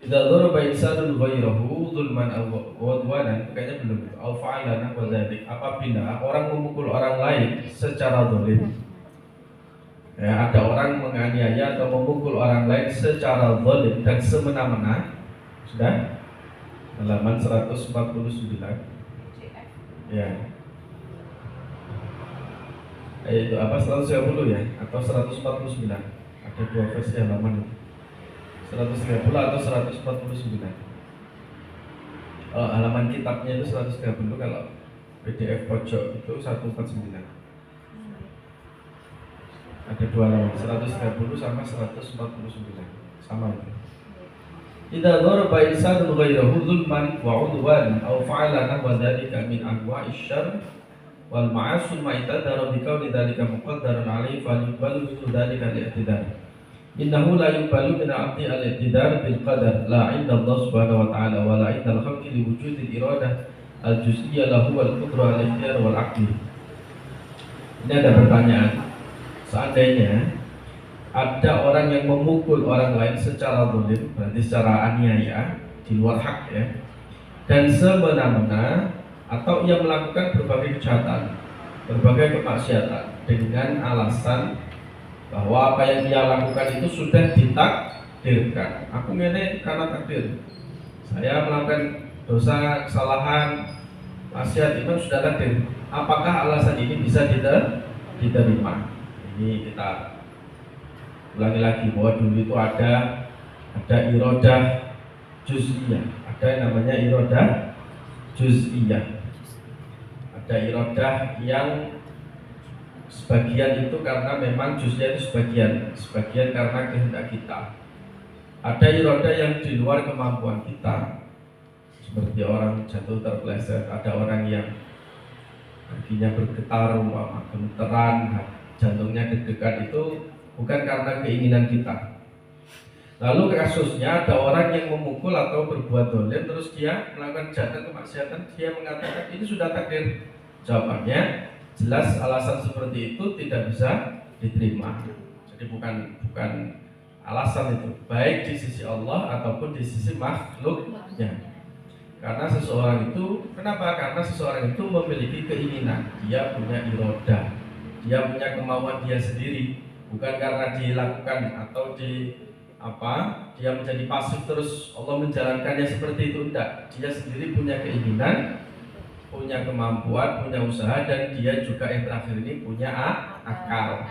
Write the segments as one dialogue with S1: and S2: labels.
S1: Idza daraba insanun ghairahu dzulman aw udwanan, kayaknya belum itu. Au fa'ala nahwa dzalik, apabila orang memukul orang lain secara zalim. Ya, ada orang menganiaya atau memukul orang lain secara zalim dan semena-mena. Sudah? Halaman 149. Ya. Itu apa 130 ya atau 149? Ada dua versi halaman itu. 130 atau 149. Halaman kitabnya itu 130, kalau PDF pojok itu 149. Ada dua halaman, 130 sama 149. Sama itu. Idza daraba insanun ghairahu dzulman wa 'udwan aw fa'ala nahwa dzalika min anwa'ish syarr wal ma'asul ma'itadara bi kauni dzalika muqaddaran 'alaihi fa yuqbalu min dzalika al-i'tidal. Innahu la yuqbalu min 'abdi al-i'tidal bil qadar la 'inda Allah subhanahu wa ta'ala wa la 'inda al-khalqi li wujudi al-iradah al-juz'iyyah lahu wal qudrah al-ikhtiyar wal 'aqli. Ini ada pertanyaan. Seandainya ada orang yang memukul orang lain secara zalim, berarti secara aniaya, di luar hak ya, dan semena-mena, atau ia melakukan berbagai kejahatan, berbagai kemaksiatan dengan alasan bahwa apa yang dia lakukan itu sudah ditakdirkan. Aku ini karena takdir, saya melakukan dosa, kesalahan, maksiat itu sudah takdir. Apakah alasan ini bisa diterima? Ini kita ulangi lagi bahwa dulu itu ada irodah juz'iyah, ada yang namanya irodah juz'iyah. Ada irodah yang sebagian itu karena memang juz'iyah itu sebagian karena kehendak kita. Ada irodah yang di luar kemampuan kita, seperti orang jatuh terpeleset, ada orang yang kakinya bergetar, gemeteran, jantungnya deg-degan, itu bukan karena keinginan kita. Lalu kasusnya ada orang yang memukul atau berbuat dolim, terus dia melakukan kejahatan, kemaksiatan, dia mengatakan ini sudah takdir. Jawabannya jelas alasan seperti itu tidak bisa diterima. Jadi bukan alasan itu, baik di sisi Allah ataupun di sisi makhluknya. Karena seseorang itu, kenapa? Karena seseorang itu memiliki keinginan, dia punya irodah, dia punya kemauan dia sendiri. Bukan karena dilakukan atau dia menjadi pasif terus Allah menjalankannya seperti itu, tidak. Dia sendiri punya keinginan, punya kemampuan, punya usaha, dan dia juga yang terakhir ini punya akal.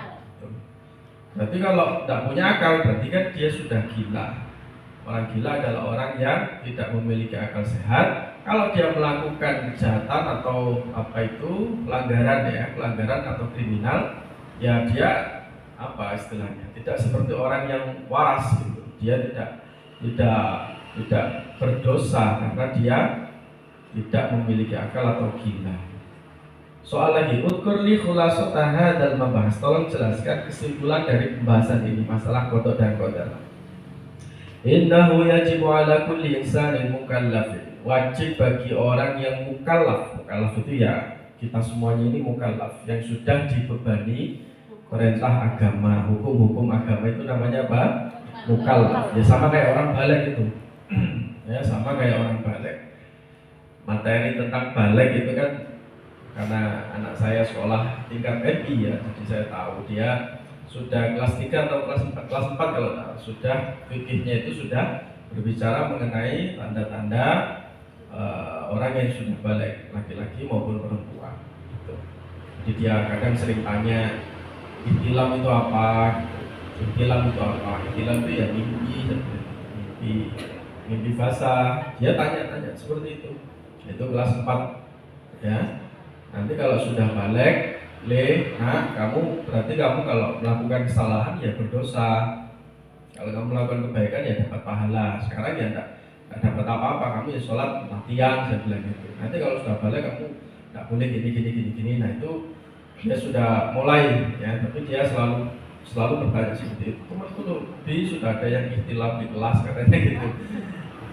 S1: Berarti kalau tidak punya akal berarti kan dia sudah gila. Orang gila adalah orang yang tidak memiliki akal sehat. Kalau dia melakukan kejahatan atau pelanggaran atau kriminal, ya dia istilahnya tidak seperti orang yang waras gitu. Dia tidak berdosa karena dia tidak memiliki akal atau gila. Soal lagi, udkur li khulasata hadzal mabahas. Tolong jelaskan kesimpulan dari pembahasan ini, masalah qada dan qadar. Innahu yajibu ala kulli insanin mukallafin. Wajib bagi orang yang mukallaf. Mukallaf itu ya kita semuanya ini mukallaf, yang sudah dibebani perintah agama, hukum-hukum agama, itu namanya apa? Mukallaf. Ya sama kayak orang balik itu. Ya sama kayak orang balik. Materi tentang balik itu kan karena anak saya sekolah tingkat MI ya, jadi saya tahu dia sudah kelas 3 atau kelas 4 kalau tahu. Sudah fikihnya itu sudah berbicara mengenai tanda-tanda orang yang sudah balik, laki-laki maupun perempuan gitu. Jadi dia kadang sering tanya, ihtilam itu apa? Ihtilam itu apa? Ihtilam itu ya mimpi basah. Dia tanya-tanya seperti itu. Itu kelas 4 ya. Nanti kalau sudah balik, berarti kamu kalau melakukan kesalahan ya berdosa. Kalau kamu melakukan kebaikan ya dapat pahala. Sekarang ya enggak dapat apa-apa, kamu ya sholat latihan, saya bilang gitu. Nanti kalau sudah balik kamu enggak boleh gini. Nah itu dia sudah mulai ya, tapi dia selalu bertanya seperti itu. Temanku tuh sudah ada yang ikhtilaf di kelas katanya gitu.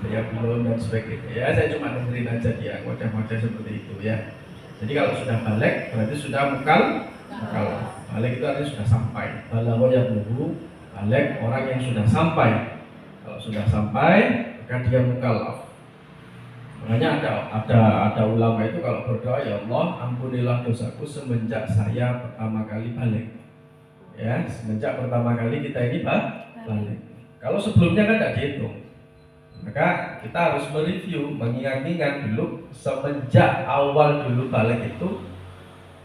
S1: Ya belum dan sebagainya. Ya saya cuma dengerin aja dia wadah-wadah seperti itu ya. Jadi kalau sudah balik berarti sudah mukal. Balik itu artinya sudah sampai. Balagha yablughu, balik orang yang sudah sampai. Kalau sudah sampai maka dia mukallaf. Makanya ada ulama itu kalau berdoa, ya Allah ampunilah dosaku semenjak saya pertama kali balik. Ya, semenjak pertama kali kita ini balik. Kalau sebelumnya kan tidak dihitung. Maka kita harus mereview, mengingat-ingat dulu semenjak awal dulu balik itu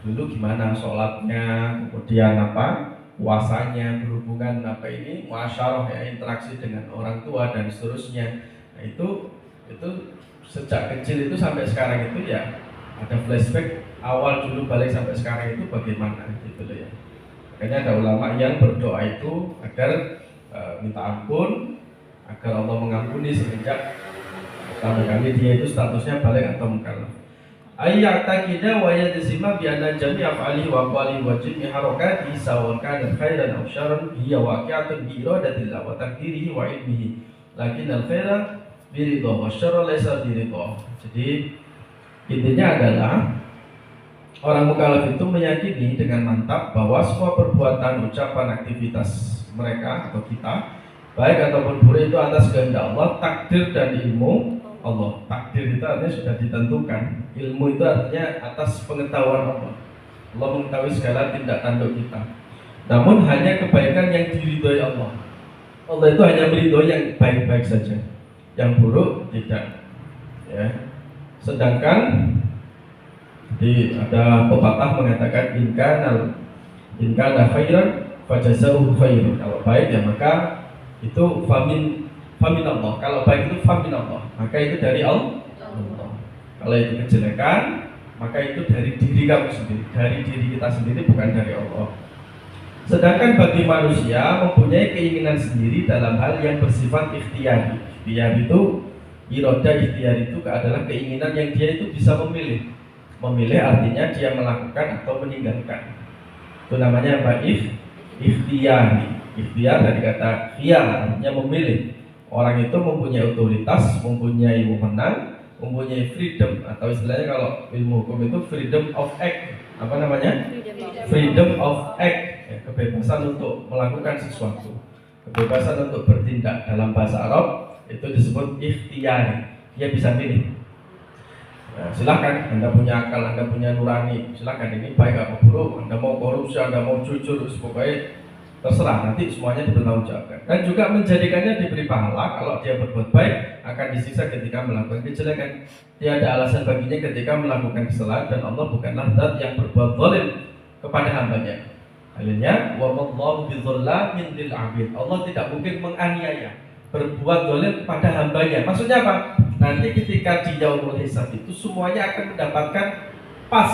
S1: dulu gimana sholatnya, kemudian apa puasanya, berhubungan apa ini muasyarah ya, interaksi dengan orang tua dan seterusnya. Nah, itu sejak kecil itu sampai sekarang itu ya ada flashback awal dulu balik sampai sekarang itu bagaimana gitu loh ya. Makanya ada ulama yang berdoa itu agar minta ampun, agar Allah mengampuni semenjak pertama kali dia itu statusnya balik atau mukallaf. Ayya'taqida wa yajzima bi anna jami'a af'alihi wa aqwalihi wa jami'i harakatihi sawaء kana khairan aw syarran hiya waqi'atun bi iradatillah wa taqdirihi wa ilmihi. Lakin al-khaira biridho wa syarra laysa biridho. Jadi intinya adalah orang mukallaf itu meyakini dengan mantap bahwa semua perbuatan, ucapan, aktivitas mereka atau kita, baik ataupun buruk itu atas kehendak Allah, takdir dan ilmu Allah. Takdir itu artinya sudah ditentukan, ilmu itu artinya atas pengetahuan Allah. Allah mengetahui segala tindak tanduk kita. Namun hanya kebaikan yang diridhoi Allah. Allah itu hanya meridhoi yang baik-baik saja, yang buruk tidak. Ya. Sedangkan ada pepatah mengatakan inkana khairan fajazahu khairun. Kalau baik ya maka itu famin Allah. Kalau baik itu famin Allah, maka itu dari Allah. Kalau itu kejelekan, maka itu dari diri kamu sendiri, dari diri kita sendiri, bukan dari Allah. Sedangkan bagi manusia mempunyai keinginan sendiri dalam hal yang bersifat ikhtiyari. Ikhtiyar itu, iroda ikhtiyar itu adalah keinginan yang dia itu bisa memilih. Memilih artinya dia melakukan atau meninggalkan. Itu namanya apa? Ikhtiyari. Ikhtiyar dari kata khiyar, artinya memilih. Orang itu mempunyai otoritas, mempunyai wewenang, mempunyai freedom, atau istilahnya kalau ilmu hukum itu freedom of act. Apa namanya? Freedom of act, ya, kebebasan untuk melakukan sesuatu, kebebasan untuk bertindak. Dalam bahasa Arab itu disebut ikhtiyari. Dia bisa pilih. Nah, silakan, Anda punya akal, Anda punya nurani, silakan, ini baik atau buruk, Anda mau korupsi, Anda mau jujur, pokoknya terserah, nanti semuanya dipertanggungjawabkan. Dan juga menjadikannya diberi pahala. Kalau dia berbuat baik akan disiksa ketika melakukan kejelekan. Tiada alasan baginya ketika melakukan kesalahan, dan Allah bukanlah zat yang berbuat zalim kepada hambanya. Halnya wa mallahu bidzalamin lil 'abid. Allah tidak mungkin menganiaya, berbuat zalim kepada hambanya. Maksudnya apa? Nanti ketika di yaumul hisab itu semuanya akan mendapatkan pas.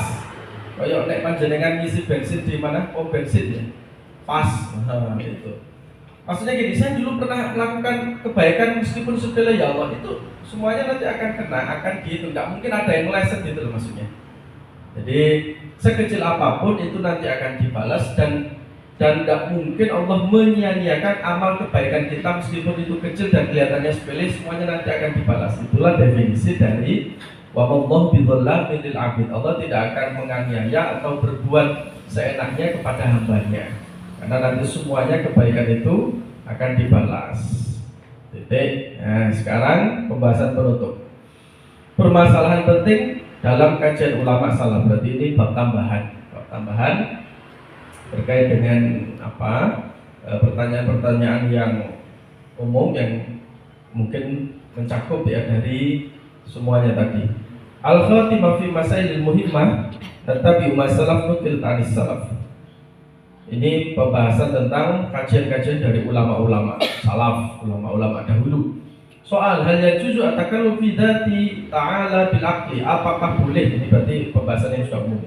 S1: Kayak nek panjenengan ngisi bensin di mana? Oh, bensin ya. Pas, itu. Maksudnya gini, saya dulu pernah melakukan kebaikan meskipun sepele, ya Allah, itu semuanya nanti akan kena, akan dihitung. Nggak mungkin ada yang meleset gitu loh maksudnya. Jadi sekecil apapun itu nanti akan dibalas, dan nggak mungkin Allah menyia-nyiakan amal kebaikan kita meskipun itu kecil dan kelihatannya sepele, semuanya nanti akan dibalas. Itulah definisi dari wa mallahu bidzalamin lil 'abid. Allah tidak akan menganiaya atau berbuat seenaknya kepada hambanya. Karena nanti semuanya kebaikan itu akan dibalas. Titik. Nah, sekarang pembahasan penutup. Permasalahan penting dalam kajian ulama salaf. Berarti ini bab tambahan. Bab tambahan terkait dengan apa? Pertanyaan-pertanyaan yang umum yang mungkin mencakup ya dari semuanya tadi. Al-khatimah fi masailil muhimmah tetapi masalah nukil anis salaf. Ini pembahasan tentang kajian-kajian dari ulama-ulama salaf, ulama-ulama dahulu. Soal hal yang jujur atakan fi dzati ta'ala bil aqli, apakah boleh? Ini berarti pembahasan yang sudah umum.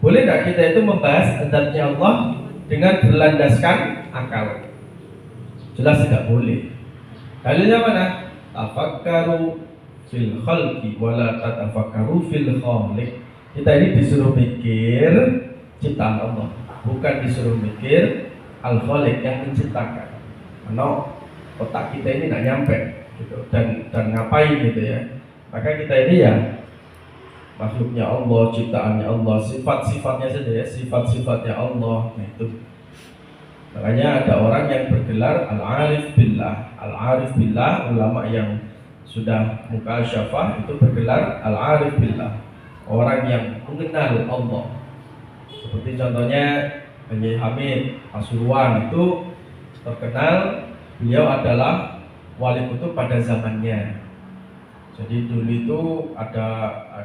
S1: Boleh enggak kita itu membahas zatnya Allah dengan berlandaskan akal? Jelas tidak boleh. Dalilnya mana? Tafakkaru fil khalqi wala tatafakkaru fil khaliq. Kita ini disuruh mikir ciptaan Allah, bukan disuruh mikir al-khaliq yang menciptakan. Karena otak kita ini nggak nyampe gitu, dan ngapain gitu ya. Maka kita ini ya makhluknya Allah, ciptaannya Allah, sifat-sifatnya saja ya, sifat-sifatnya Allah. Nah itu makanya ada orang yang bergelar al-arif billah. Al-arif billah, ulama yang sudah mukasyafah itu bergelar al-arif billah, orang yang mengenal Allah. Seperti contohnya Kiai Hamid Pasuruan itu terkenal, beliau adalah wali kutub pada zamannya. Jadi dulu itu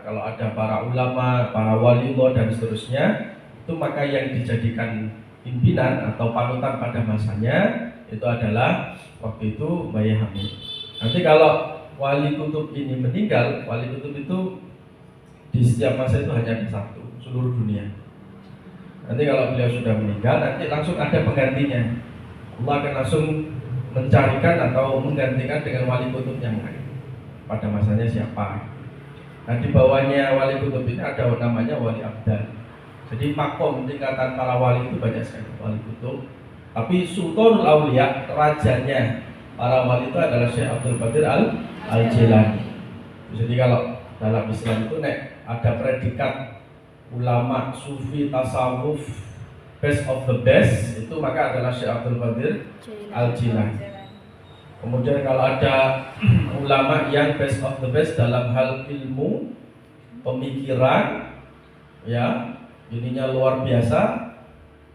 S1: kalau ada para ulama, para wali Allah dan seterusnya, itu maka yang dijadikan pimpinan atau panutan pada masanya itu adalah waktu itu Kiai Hamid. Nanti kalau wali kutub ini meninggal, wali kutub itu di setiap masa itu hanya ada satu seluruh dunia. Nanti kalau beliau sudah meninggal, nanti langsung ada penggantinya. Allah akan langsung mencarikan atau menggantikan dengan wali kutub yang lain. Pada masanya siapa? Nah di bawahnya wali kutub ini ada namanya wali abdal. Jadi makom tingkatan para wali itu banyak sekali wali kutub. Tapi Sultanul Auliya, rajanya para wali itu adalah Syekh Abdul Qadir Al-Jilani. Jadi kalau dalam Islam itu ada predikat ulama sufi tasawuf best of the best, itu maka adalah Syekh Abdul Qadir Al-Jilani. Kemudian kalau ada ulama yang best of the best dalam hal ilmu, pemikiran, ya ininya luar biasa,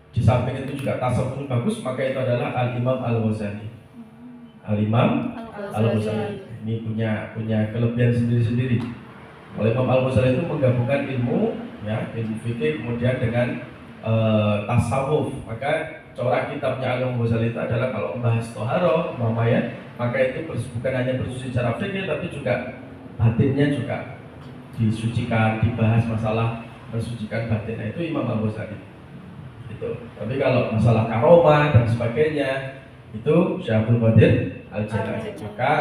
S1: di samping itu juga tasawuf bagus, maka itu adalah Al-Imam Al-Ghazali. Al-Imam Al-Ghazali ini punya kelebihan sendiri-sendiri. Al-Imam Al-Ghazali itu menggabungkan ilmu, ya ilmu fikih kemudian dengan tasawuf. Maka corak kitabnya Al-Imam Ghazali itu adalah kalau membahas toharoh, ya, maka itu bukan hanya bersuci secara fikih, tapi juga batinnya juga disucikan, dibahas masalah mensucikan batin. Nah, itu Imam Al-Ghazali. Itu. Tapi kalau masalah karomah dan sebagainya itu Syekh Abdul Qadir Al-Jilani. Maka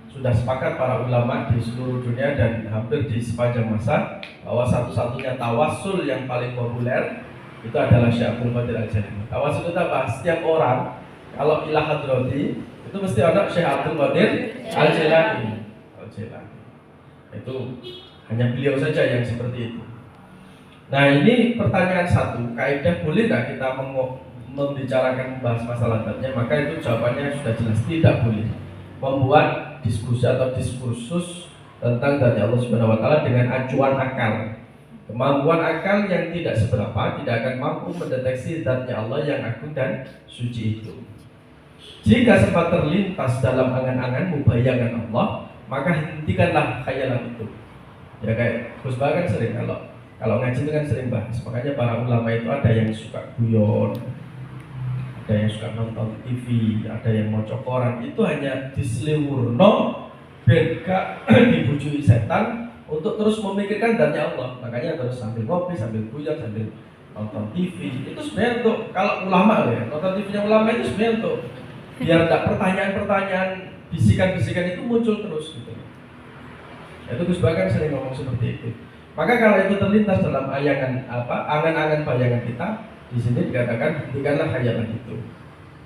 S1: sudah sepakat para ulama di seluruh dunia dan hampir di sepanjang masa bahwa satu-satunya tawassul yang paling populer itu adalah Syekh Abdul Qadir Al-Jilani. Tawassul itu apa? Setiap orang kalau ilah hadrati itu mesti ada Syekh Abdul Qadir Al-Jilani. Itu hanya beliau saja yang seperti itu. Nah ini pertanyaan satu, kaidah boleh nggak kita membicarakan membahas masalah zatnya? Maka itu jawabannya sudah jelas, tidak boleh membuat diskusi atau diskursus tentang zatnya Allah Subhanahu Wa Taala dengan acuan akal. Kemampuan akal yang tidak seberapa tidak akan mampu mendeteksi zatnya Allah yang agung dan suci itu. Jika sempat terlintas dalam angan-anganmu bayangan Allah, maka hentikanlah khayalan itu. Ya kayak Gus Bah kan sering kalau ngaji itu kan sering bahas. Makanya para ulama itu ada yang suka guyon, ada yang suka nonton TV, ada yang mau koran. Itu hanya diseliwurno beka dibujui setan untuk terus memikirkan zatnya Allah. Makanya terus sambil ngopi, sambil guyon, sambil nonton TV. Itu sebenarnya untuk kalau ulama ya, nonton TV-nya ulama itu sebenarnya untuk biar tidak pertanyaan-pertanyaan, bisikan-bisikan itu muncul terus gitu. Itu Gus Bah kan sering ngomong seperti itu. Maka kalau itu terlintas dalam angan-angan bayangan kita, di sini dikatakan hentikanlah khayalan itu.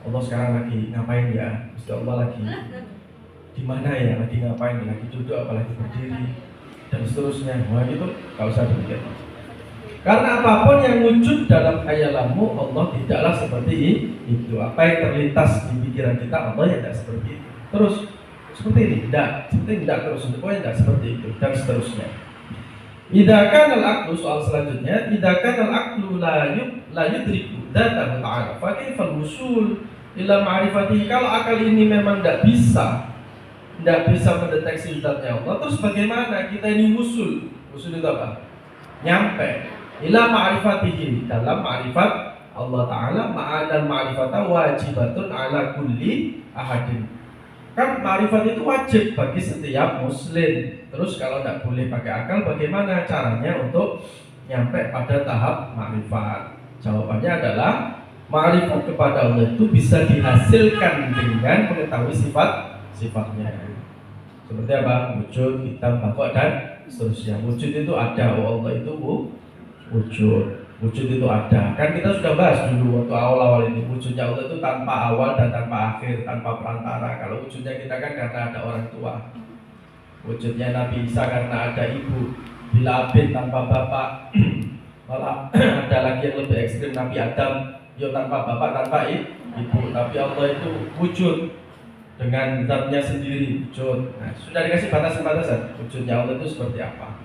S1: Allah sekarang lagi ngapain ya? Mesti Allah lagi di mana ya? Lagi ngapain? Lagi duduk apalagi berdiri dan seterusnya. Wah itu kalau usah dipikir. Karena apapun yang wujud dalam khayalanmu, Allah tidaklah seperti itu. Apa yang terlintas di pikiran kita, Allah ya tidak seperti itu. Terus seperti ini, tidak terus, pokoknya tidak seperti itu dan seterusnya. Idza kana al-aqlu, soal selanjutnya, idza kana al-aqlu la yudriku dzatahu ta'ala, fa kaifa al-wusul ila ma'rifatihi? Kalau akal ini memang tidak bisa mendeteksi zatnya Allah, terus bagaimana kita ini wusul? Wusul itu apa? Nyampe ila ma'rifatihi, dalam ma'rifat Allah Ta'ala. Ma'anal ma'rifata wajibatun ala kulli ahadin. Kan ma'rifat itu wajib bagi setiap muslim. Terus kalau tidak boleh pakai akal, bagaimana caranya untuk nyampe pada tahap ma'rifat? Jawabannya adalah ma'rifat kepada Allah itu bisa dihasilkan dengan mengetahui sifat-sifatnya. Seperti apa? Wujud, hitam, baqa dan seterusnya. Wujud itu ada, Allah itu wujud. Wujud itu ada. Kan kita sudah bahas dulu waktu awal-awal ini, wujudnya Allah itu tanpa awal dan tanpa akhir, tanpa perantara. Kalau wujudnya kita kan karena ada orang tua. Wujudnya Nabi Isa karena ada ibu, bila abid tanpa bapak. Malah ada lagi yang lebih ekstrim, Nabi Adam, yo tanpa bapak, tanpa ibu. Tapi Allah itu wujud. dengan zatnya sendiri wujud. Nah, sudah dikasih batasan-batasan wujudnya Allah itu seperti apa.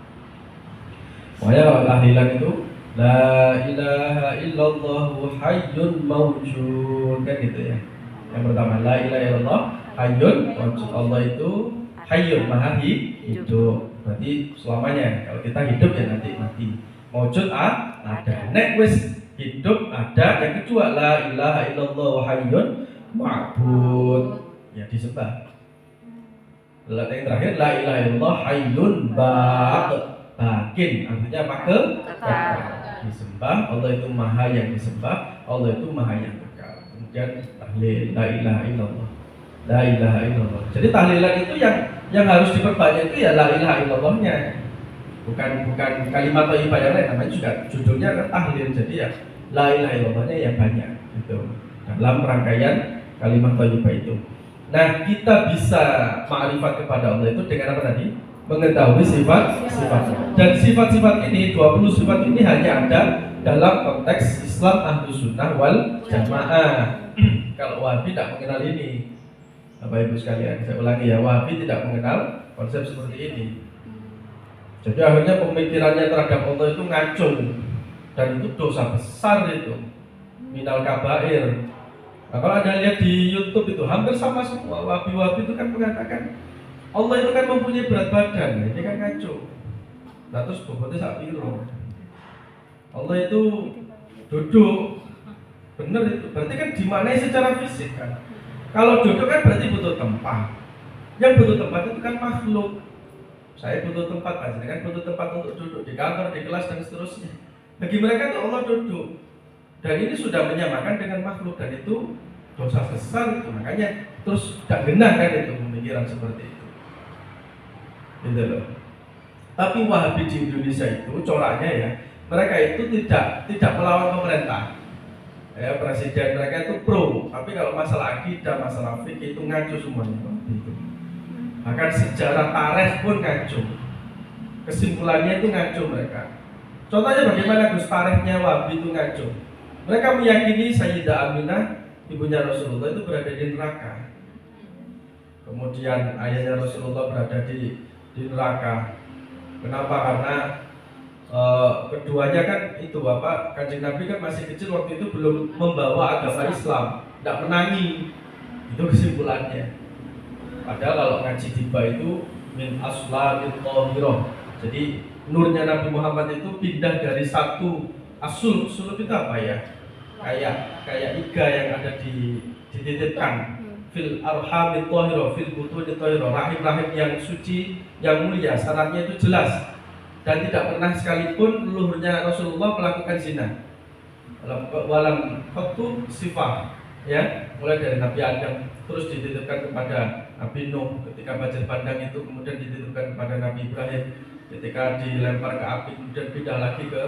S1: Makanya kalau tahlilan itu la ilaha illallah hayyun mawjud kan gitu ya. Yang pertama la ilaha illallah hayyun mawjud. Allah itu hayyun maha hidup. Berarti selamanya. Kalau kita hidup ya nanti mati. Mawjud ada. Nek wis hidup ada. Yang kedua la ilaha illallah hayyun ma'bud. Ya disembah. Yang terakhir la ilaha illallah hayyun bakin. Artinya apa? Kekal. Disembah. Allah itu maha yang disembah. Allah itu maha yang kekal. Kemudian tahlil la ilaha illallah. La ilaha illallah. Jadi tahlilan itu yang harus diperbanyak itu ya la ilaha illallahnya. Bukan kalimat thayyibah yang lain, namanya juga judulnya kan tahlil. Jadi ya la ilaha illallahnya yang banyak gitu dalam rangkaian kalimat thayyibah itu. Nah, kita bisa ma'rifat kepada Allah itu dengan apa tadi? Mengetahui sifat-sifat. Dan sifat-sifat ini, 20 sifat ini hanya ada dalam konteks Islam Ahlus Sunnah wal Jamaah. Kalau Wahabi tidak mengenal ini. Bapak Ibu sekalian, saya ulangi ya, Wahabi tidak mengenal konsep seperti ini. Jadi akhirnya pemikirannya terhadap Allah itu ngacung. Dan itu dosa besar itu. Minal kabair. Nah, kalau Anda lihat di YouTube itu hampir sama semua Wahabi-Wahabi itu kan mengatakan Allah itu kan mempunyai berat badan, ini kan ngacung. Nah terus bobotnya sak piro. Allah itu duduk, bener itu. Berarti kan dimaknai secara fisik kan. Kalau duduk kan berarti butuh tempat. Yang butuh tempat itu kan makhluk. Saya butuh tempat, Anda kan butuh tempat untuk duduk di kantor, di kelas dan seterusnya. Bagi mereka itu Allah duduk. Dan ini sudah menyamakan dengan makhluk dan itu dosa besar itu. Makanya terus tidak benar kan itu pemikiran seperti itu. Gitu loh. Tapi Wahabi di Indonesia itu coraknya ya, mereka itu tidak melawan pemerintah. Ya, presiden mereka itu pro, tapi kalau masalah akidah, masalah fikih itu ngaco semuanya. Gitu. Bahkan sejarah tarikh pun ngaco. Kesimpulannya itu ngaco mereka. Contohnya bagaimana Gus tarikhnya Wahabi itu ngaco. Mereka meyakini Sayyidah Aminah, ibunya Rasulullah itu berada di neraka. Kemudian ayahnya Rasulullah berada di neraka. Kenapa? Karena keduanya kan itu Kanjeng Nabi kan masih kecil waktu itu, belum membawa agama Islam, tidak menangi. Itu kesimpulannya. Padahal kalau ngaji tiba itu min aslabil thahirah. Jadi nurnya Nabi Muhammad itu pindah dari satu asul itu apa ya? Kayak iga yang ada dititipkan fil arhamit thahirah, fil butunit thahirah, rahim-rahim yang suci, yang mulia, syaratnya itu jelas dan tidak pernah sekalipun leluhurnya Rasulullah melakukan zina. Walam khatu sifah, ya, mulai dari Nabi Adam terus dititipkan kepada Nabi Nuh ketika banjir bandang itu, kemudian dititipkan kepada Nabi Ibrahim ketika dilempar ke api, kemudian pindah lagi ke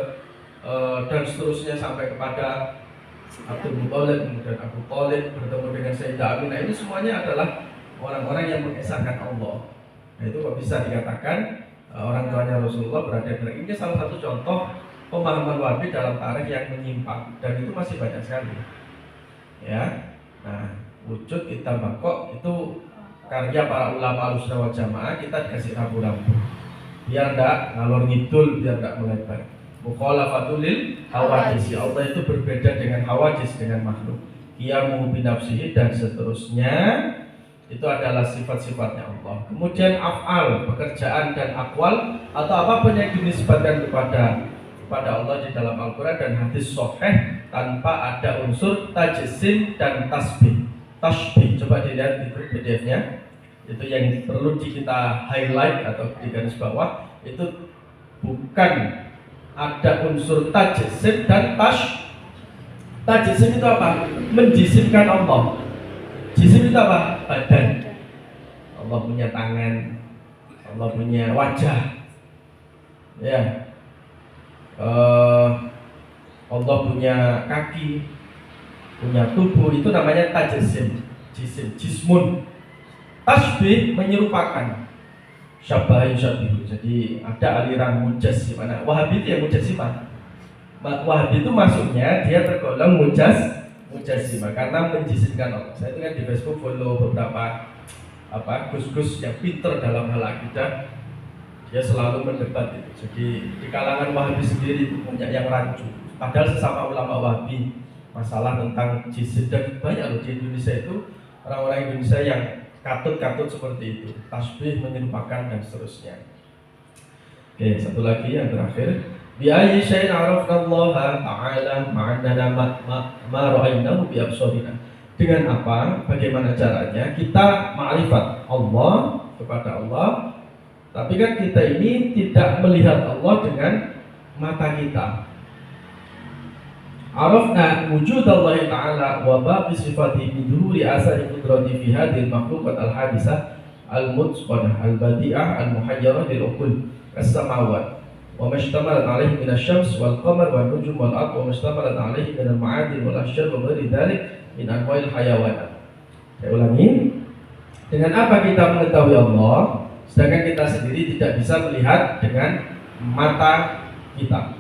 S1: dan seterusnya sampai kepada Abdul Muthalib, kemudian Abu Thalib bertemu dengan Sayyidah Aminah. Ini semuanya adalah orang-orang yang mengesahkan Allah. Nah, itu kok bisa dikatakan orang tuanya Rasulullah berada di neraka. Ini salah satu contoh pemahaman Wahabi dalam tarikh yang menyimpang, dan itu masih banyak sekali. Ya, nah wujud kita bangkok itu karya para ulama Ahlussunnah wal Jamaah. Kita dikasih rambu-rambu biar enggak ngalor ngidul, biar enggak melebar. Mukhalafatul lil hawadis. Allah itu berbeda dengan hawadis, dengan makhluk. Qiyamu binafsihi dan seterusnya. Itu adalah sifat-sifatnya Allah. Kemudian af'al, pekerjaan dan akwal atau apapun yang dinisbatkan kepada Allah di dalam Al-Quran dan hadis sahih tanpa ada unsur tajsim dan tasbih. Coba dilihat itu PDF-nya. Itu yang perlu kita highlight atau di garis bawah. Itu bukan ada unsur tajsim dan tajsim itu apa? Menjisimkan Allah. Jisim itu apa? Badan. Allah punya tangan, Allah punya wajah, ya. Allah punya kaki, punya tubuh. Itu namanya tajsim. Jismun. Tasbih menyerupakan. Syabahin syabihu. Jadi ada aliran mujassimah. Wahabi itu yang mujassimah. Wahabi itu masuknya dia tergolong Mujassima karena menjisimkan Allah. Saya itu kan di Facebook follow beberapa gus-gus yang pinter dalam hal akidah. Dia selalu mendebat itu. Jadi di kalangan Wahabi sendiri itu banyak yang rancu. Padahal sesama ulama Wahabi masalah tentang jisim dan banyak loh di Indonesia itu orang-orang Indonesia yang katut seperti itu, tasbih menyerupakan dan seterusnya. Oke, satu lagi yang terakhir. Bi ayyi syai'in 'arafna Allah ta'ala ma'annana ma ra'aynahu bi absarina. Dengan apa? Bagaimana caranya kita ma'rifat Allah kepada Allah? Tapi kan kita ini tidak melihat Allah dengan mata kita. Arafna wujud Allah Ta'ala wa baqi sifatihi bi dhuhuri asari qudrati fi hadhihi al-makhluqat al-hadisah al-mutsqanah al-badi'ah al-muhayyarah lil-uqul as-samawat wa mashtamalat alaihi min asy-syams wal-qamar wan-nujum wal-ard wa mashtamalat alaihi min al-ma'adin wal-ashjar wa ghairi dzalik min anwa'il hayawanat. Saya ulangi. Dengan apa kita mengetahui Allah? Sedangkan kita sendiri tidak bisa melihat dengan mata kita.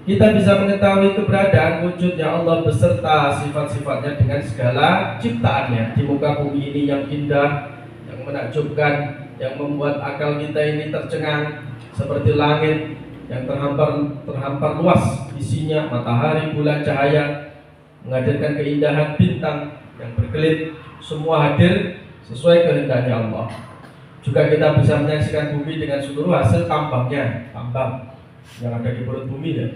S1: Kita bisa mengetahui keberadaan wujudnya Allah beserta sifat-sifatnya dengan segala ciptaannya di muka bumi ini yang indah, yang menakjubkan, yang membuat akal kita ini tercengang seperti langit yang terhampar luas isinya, matahari, bulan, cahaya, menghadirkan keindahan bintang yang berkelip, semua hadir sesuai kehendaknya Allah. Juga kita bisa menyaksikan bumi dengan seluruh hasil tambang yang ada di perut bumi ya.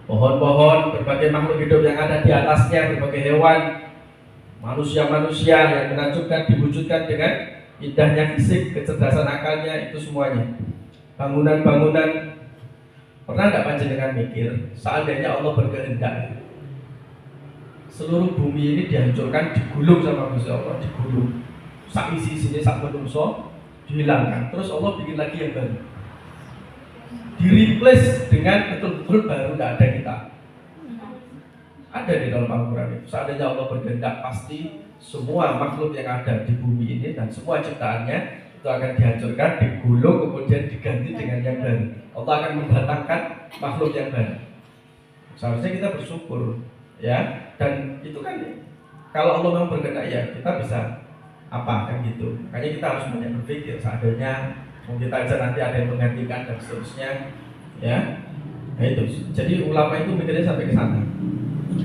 S1: Pohon-pohon, berbagai makhluk hidup yang ada di atasnya, berbagai hewan, manusia-manusia yang menakjubkan diwujudkan dengan indahnya fisik, kecerdasan akalnya, itu semuanya. Bangunan-bangunan, pernah tidak panjenengan mikir seandainya Allah berkehendak seluruh bumi ini dihancurkan, digulung sama Gusti Allah, digulung. Sak isi-isinya sak menungso dihilangkan, terus Allah bikin lagi yang baru, di-replace dengan betul-betul baru, tidak ada kita. Ada di dalam Al-Quran itu. Seandainya Allah berkehendak, pasti semua makhluk yang ada di bumi ini dan semua ciptaannya itu akan dihancurkan, digulung, kemudian diganti dengan yang baru. Allah akan mendatangkan makhluk yang baru. Seharusnya kita bersyukur, ya. Dan itu kan kalau Allah memang berkehendak, ya kita bisa apa kan gitu. Makanya kita harus banyak berpikir seandainya kita aja nanti ada yang menggantikan dan seterusnya, ya. Nah itu. Jadi ulama itu mikirnya sampai ke sana.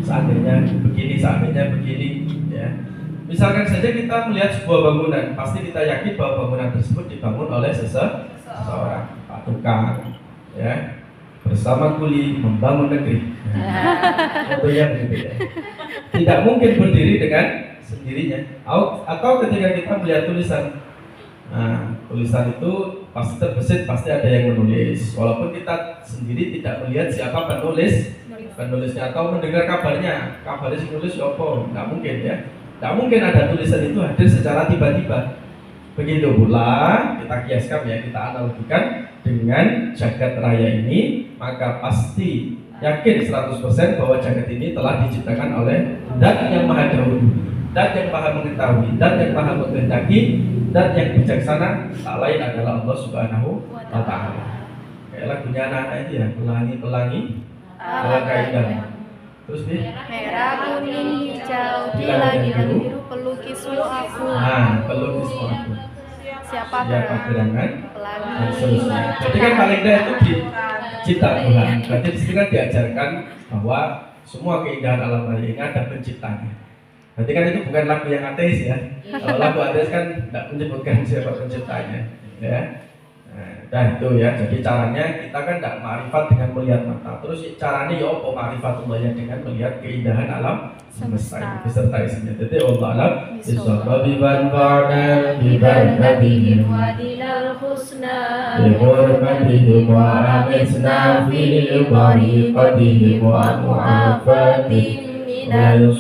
S1: Seandainya begini, ya. Misalkan saja kita melihat sebuah bangunan, pasti kita yakin bahwa bangunan tersebut dibangun oleh seseorang, Pak tukang, ya, bersama kuli membangun negeri. Contohnya begitu ya. Tidak mungkin berdiri dengan sendirinya. Atau ketika kita melihat tulisan, tulisan itu pasti terbesit, pasti ada yang menulis. Walaupun kita sendiri tidak melihat siapa penulisnya atau mendengar kabarnya si nulis apa, nggak mungkin ya. Nggak mungkin ada tulisan itu hadir secara tiba-tiba. Begitu pula kita kiaskan ya, kita analogikan dengan jagat raya ini, maka pasti yakin 100% bahwa jagat ini telah diciptakan oleh Zat yang Maha Dahulu, Zat yang Maha Mengetahui, Zat yang Maha Menghendaki, Zat yang bijaksana, tak lain adalah Allah Subhanahu wa Ta'ala. Kayak lagunya anak-anak itu ya, pelangi-pelangi alangkah indah. Terus nih,
S2: merah, kuning, hijau, di langit biru, pelukismu aku.
S1: Pelukismu aku.
S2: Siapa
S1: gerangan,
S2: pelangi.
S1: dan seterusnya. Jadi kan paling tidak itu dicipta Tuhan. Berarti di sini kan diajarkan bahwa semua keindahan alam raya ini ada penciptanya. Berarti kan itu bukan lagu yang ateis ya. Kalau lagu ateis kan tidak menyebutkan siapa penciptanya, ya. Nah itu ya, jadi caranya kita kan tidak ma'rifat dengan melihat mata. Terus caranya ya apa ma'rifatullah ya, dengan melihat keindahan alam semesta ini beserta isinya. Jadi Allah alam bisawab banfa'na bi barakatihim
S2: wa dinal husna
S1: bi hurmatihim wa amisna fi bariqatihim wa mu'afatihim minal